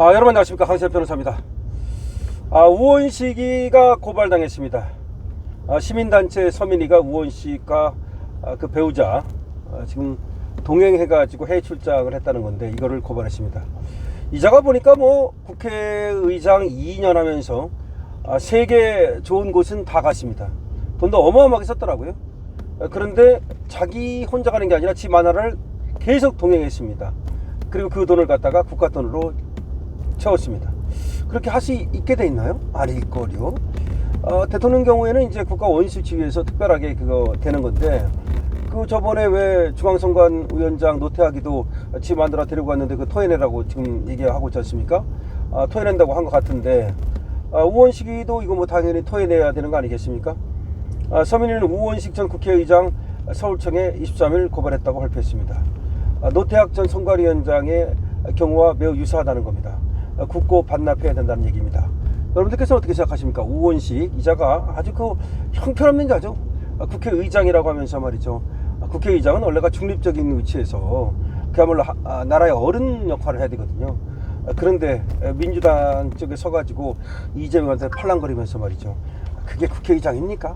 여러분 안녕하십니까, 강세현 변호사입니다. 우원식이가 고발당했습니다. 시민단체 서민이가 우원식과 그 배우자 지금 동행해가지고 해외 출장을 했다는 건데, 이거를 고발했습니다. 이자가 보니까 뭐 국회의장 2년 하면서 세계 좋은 곳은 다 갔습니다. 돈도 어마어마하게 썼더라고요. 그런데 자기 혼자 가는 게 아니라 집 하나를 계속 동행했습니다. 그리고 그 돈을 갖다가 국가 돈으로 채웠습니다. 그렇게 할 수 있게 돼 있나요? 아닐걸요. 대통령 경우에는 이제 국가 원수치위에서 특별하게 그거 되는 건데, 그 저번에 왜 중앙선관위원장 노태하기도 집 만들어 데리고 갔는데 그 토해내라고 지금 얘기하고 있지 않습니까? 토해낸다고 한 것 같은데, 우원식이도 이거 뭐 당연히 토해내야 되는 거 아니겠습니까? 서민이는 우원식 전 국회의장 서울청에 23일 고발했다고 발표했습니다. 노태학 전 선관위원장의 경우와 매우 유사하다는 겁니다. 굳고 반납해야 된다는 얘기입니다. 여러분들께서 어떻게 생각하십니까? 우원식 이자가 아주 그 형편없는 자죠. 국회의장이라고 하면서 말이죠. 국회의장은 원래가 중립적인 위치에서 그야말로 나라의 어른 역할을 해야 되거든요. 그런데 민주당 쪽에 서가지고 이재명한테 팔랑거리면서 말이죠. 그게 국회의장입니까?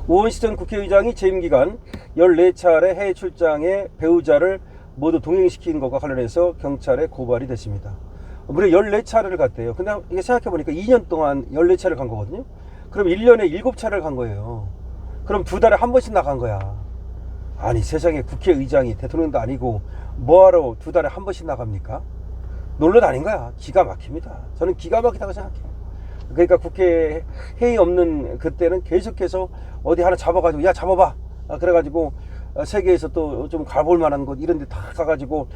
우원식 전 국회의장이 재임 기간 14차례 해외 출장에 배우자를 모두 동행시킨 것과 관련해서 경찰에 고발이 됐습니다. 무려 14차례를 갔대요. 근데 이게 생각해보니까 2년 동안 14차례를 간 거거든요. 그럼 1년에 7차례를 간 거예요. 그럼 2달에 한 번씩 나간 거야. 아니, 세상에 국회의장이 대통령도 아니고 뭐하러 2달에 한 번씩 나갑니까? 놀러 다닌 거야. 기가 막힙니다. 저는 기가 막히다고 생각해요. 그러니까 국회 회의 없는 그때는 계속해서 어디 하나 잡아가지고, 야, 잡아봐. 그래가지고 세계에서 또 좀 가볼 만한 곳 이런 데 다 가가지고,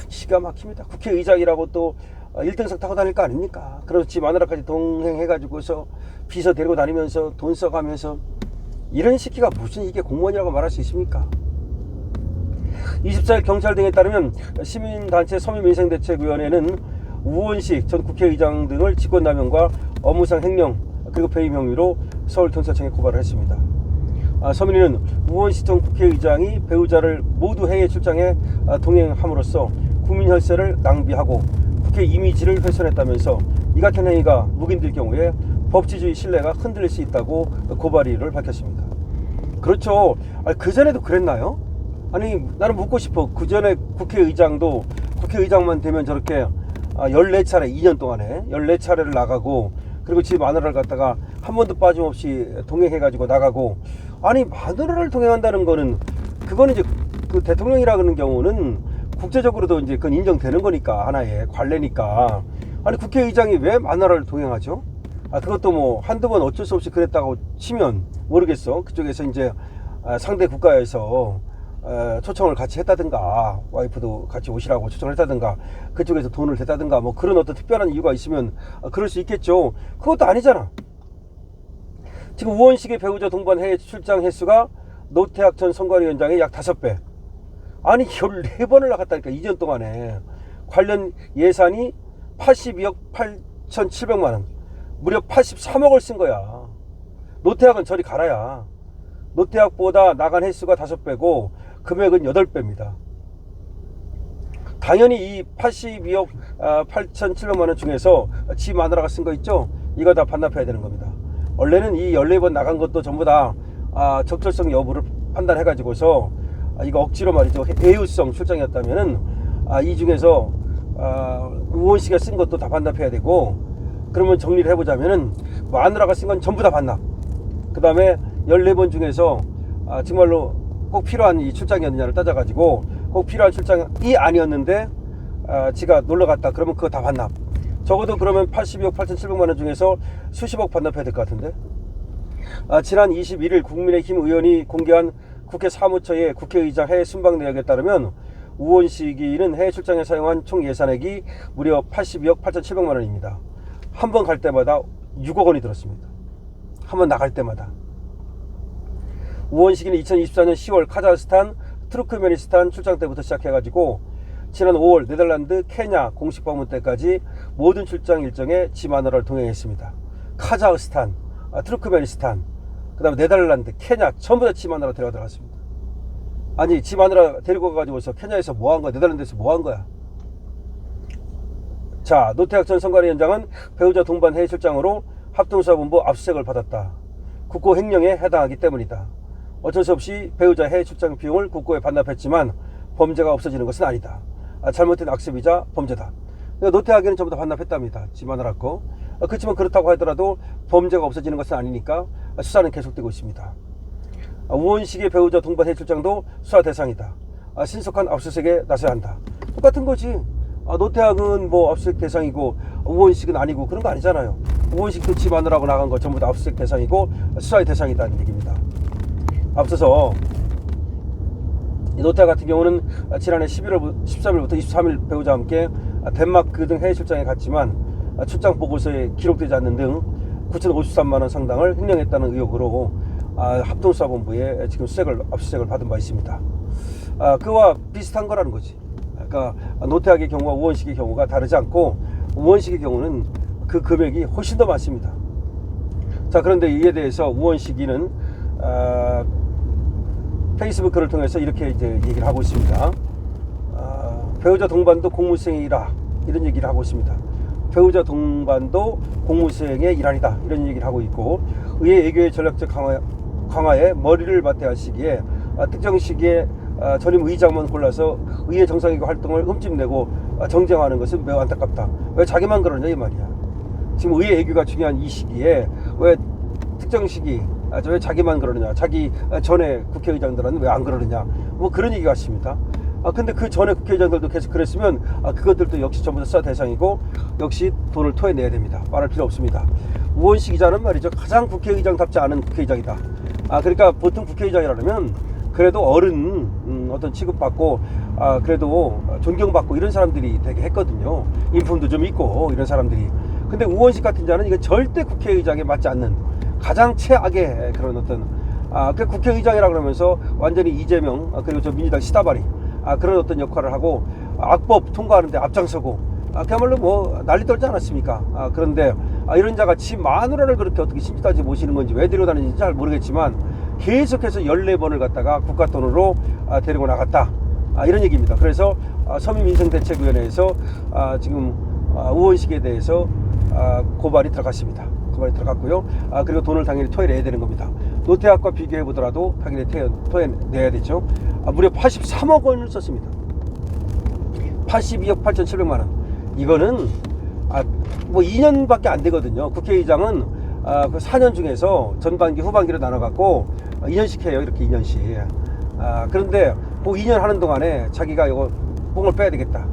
기가 막힙니다. 국회의장이라고 또 1등석 타고 다닐 거 아닙니까? 그래서 집 마누라까지 동행해가지고서 비서 데리고 다니면서 돈 써가면서, 이런 시기가 무슨 이게 공무원이라고 말할 수 있습니까? 24일 경찰 등에 따르면 시민단체 서민민생대책위원회는 우원식 전 국회의장 등을 직권남용과 업무상 횡령 그리고 배임 혐의로 서울경찰청에 고발을 했습니다. 서민이는 우원식 전 국회의장이 배우자를 모두 해외 출장에 동행함으로써 국민 혈세를 낭비하고 국회 이미지를 훼손했다면서 이 같은 행위가 묵인될 경우에 법치주의 신뢰가 흔들릴 수 있다고 고발의를 밝혔습니다. 그렇죠. 그전에도 그랬나요? 아니, 나는 묻고 싶어. 그전에 국회의장도 국회의장만 되면 저렇게 14차례 2년 동안에 14차례를 나가고, 그리고 집 마누라를 갖다가 한 번도 빠짐없이 동행해가지고 나가고, 아니, 마누라를 동행한다는 거는 그거는 이제 그 대통령이라는 경우는 국제적으로도 이제 그건 인정되는 거니까, 하나의 관례니까. 아니, 국회의장이 왜 마누라를 동행하죠? 그것도 뭐 한두 번 어쩔 수 없이 그랬다고 치면 모르겠어. 그쪽에서 이제 상대 국가에서 초청을 같이 했다든가, 와이프도 같이 오시라고 초청을 했다든가, 그쪽에서 돈을 댔다든가, 뭐 그런 어떤 특별한 이유가 있으면 그럴 수 있겠죠. 그것도 아니잖아. 지금 우원식의 배우자 동반 해외 출장 횟수가 노태학 전 선관위원장의 약 5배. 아니, 14번을 나갔다니까, 2년 동안에. 관련 예산이 82억 8,700만 원. 무려 83억을 쓴 거야. 노태학은 저리 가라야. 노태학보다 나간 횟수가 5배고 금액은 8배입니다. 당연히 이 82억 8,700만 원 중에서 지 마누라가 쓴 거 있죠? 이거 다 반납해야 되는 겁니다. 원래는 이 14번 나간 것도 전부 다 적절성 여부를 판단해가지고서 이거 억지로 말이죠, 애유성 출장이었다면은 이 중에서 우원식이 쓴 것도 다 반납해야 되고, 그러면 정리를 해보자면은 마누라가 쓴 건 전부 다 반납. 그 다음에 14번 중에서 정말로 꼭 필요한 이 출장이었느냐를 따져가지고 꼭 필요한 출장이 아니었는데 지가 놀러갔다 그러면 그거 다 반납. 적어도 그러면 82억 8,700만 원 중에서 수십억 반납해야 될 것 같은데. 지난 21일 국민의힘 의원이 공개한 국회 사무처의 국회의장 해외 순방 내역에 따르면 우원식이는 해외 출장에 사용한 총 예산액이 무려 82억 8,700만 원입니다. 한 번 갈 때마다 6억 원이 들었습니다. 한 번 나갈 때마다. 우원식이는 2024년 10월 카자흐스탄, 투르크메니스탄 출장 때부터 시작해가지고 지난 5월 네덜란드, 케냐 공식 방문 때까지 모든 출장 일정에 지 마누라를 동행했습니다. 카자흐스탄, 투르크메니스탄, 그 다음에 네덜란드, 케냐 전부 다 지 마누라 데려가 들어갔습니다. 아니, 지 마누라 데리고 가가지고서 케냐에서 뭐 한 거야? 네덜란드에서 뭐 한 거야? 자, 노태학 전 선관위원장은 배우자 동반 해외 출장으로 합동수사본부 압수수색을 받았다. 국고 횡령에 해당하기 때문이다. 어쩔 수 없이 배우자 해외 출장 비용을 국고에 반납했지만 범죄가 없어지는 것은 아니다. 잘못된 악습이자 범죄다. 노태학에는 전부 다 반납했답니다. 지 마누라 거. 그렇지만 그렇다고 하더라도 범죄가 없어지는 것은 아니니까 수사는 계속되고 있습니다. 우원식의 배우자 동반 해외 출장도 수사 대상이다. 신속한 압수수색에 나서야 한다. 똑같은 거지. 노태학은 뭐 압수수색 대상이고 우원식은 아니고 그런 거 아니잖아요. 우원식도 지 마누라고 나간 거 전부 다 압수수색 대상이고 수사의 대상이다는 얘기입니다. 앞서서 노태학 같은 경우는 지난해 13일부터 23일 배우자와 함께 덴마크 등 해외 출장에 갔지만 출장 보고서에 기록되지 않는 등 9,053만 원 상당을 횡령했다는 의혹으로 합동수사본부에 지금 압수수색을 받은 바 있습니다. 그와 비슷한 거라는 거지. 그러니까 노태학의 경우와 우원식의 경우가 다르지 않고 우원식의 경우는 그 금액이 훨씬 더 많습니다. 자, 그런데 이에 대해서 우원식이는 페이스북을 통해서 이렇게 이제 얘기를 하고 있습니다. 배우자 동반도 공무수행이라 이런 얘기를 하고 있습니다. 배우자 동반도 공무수행의 일환이다 이런 얘기를 하고 있고, 의회 애교의 전략적 강화에 머리를 맞대야 할 시기에 특정 시기에 전임 의장만 골라서 의회 정상회의 활동을 흠집내고 정쟁하는 것은 매우 안타깝다. 왜 자기만 그러냐 이 말이야. 지금 의회 애교가 중요한 이 시기에 왜 특정 시기 왜 자기만 그러느냐, 자기 전에 국회의장들은 왜 안 그러느냐, 뭐 그런 얘기 같습니다. 근데 그 전에 국회의장들도 계속 그랬으면 그것들도 역시 전부 다 수사 대상이고 역시 돈을 토해내야 됩니다. 말할 필요 없습니다. 우원식 기자는 말이죠, 가장 국회의장답지 않은 국회의장이다. 그러니까 보통 국회의장이라면 그래도 어른 어떤 취급받고 그래도 존경받고 이런 사람들이 되게 했거든요. 인품도 좀 있고 이런 사람들이. 근데 우원식 같은 자는 이거 절대 국회의장에 맞지 않는 가장 최악의 그런 어떤 그 국회의장이라 그러면서 완전히 이재명 그리고 저 민주당 시다바리 그런 어떤 역할을 하고 악법 통과하는데 앞장서고 그야말로 뭐 난리 떨지 않았습니까? 그런데 이런 자가 지 마누라를 그렇게 어떻게 심지까지 모시는 건지 왜 데려다니는지 잘 모르겠지만 계속해서 14번을 갖다가 국가 돈으로 데리고 나갔다, 이런 얘기입니다. 그래서 서민민생대책위원회에서 지금 우원식에 대해서 고발이 들어갔습니다. 고발이 들어갔고요. 그리고 돈을 당연히 토해내야 되는 겁니다. 노태학과 비교해 보더라도 당연히 토해내야 되죠. 무려 83억 원을 썼습니다. 82억 8,700만 원. 이거는 뭐 2년밖에 안 되거든요. 국회의장은 그 4년 중에서 전반기 후반기로 나눠 갖고 2년씩 해요. 이렇게 2년씩. 그런데 그 2년 하는 동안에 자기가 이거 뽕을 빼야 되겠다.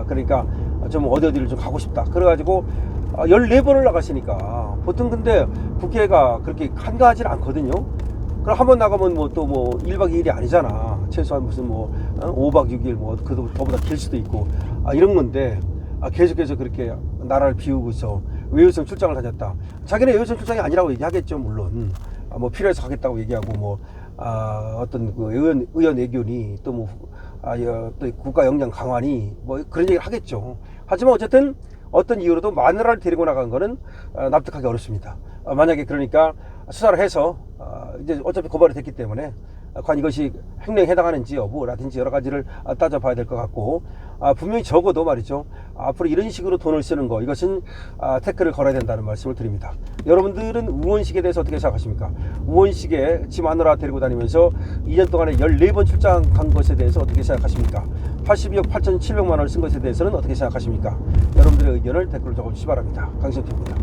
그러니까 좀 어디를 좀 가고 싶다. 그래가지고 14번을 나가시니까 보통 근데 국회가 그렇게 한가하지 않거든요. 그럼 한번 나가면 뭐 또 뭐 1박 2일이 아니잖아. 최소한 무슨 뭐 5박 6일 뭐 그보다 길 수도 있고 이런 건데 계속해서 그렇게 나라를 비우고 있어. 외유성 출장을 다녔다. 자기는 외유성 출장이 아니라고 얘기하겠죠. 물론 뭐 필요해서 가겠다고 얘기하고 뭐 어떤 그 의원 애견이 또 뭐 또 국가 역량 강화니 뭐 그런 얘기를 하겠죠. 하지만 어쨌든 어떤 이유로도 마누라를 데리고 나간 거는 납득하기 어렵습니다. 만약에 그러니까 수사를 해서 이제 어차피 고발이 됐기 때문에 과연 이것이 횡령에 해당하는지 여부라든지 여러 가지를 따져봐야 될 것 같고, 분명히 적어도 말이죠, 앞으로 이런 식으로 돈을 쓰는 거, 이것은 태클을 걸어야 된다는 말씀을 드립니다. 여러분들은 우원식에 대해서 어떻게 생각하십니까? 우원식에 지 마누라 데리고 다니면서 2년 동안에 14번 출장 간 것에 대해서 어떻게 생각하십니까? 82억 8,700만 원을 쓴 것에 대해서는 어떻게 생각하십니까? 여러분들의 의견을 댓글로 적어주시기 바랍니다. 강신태입니다.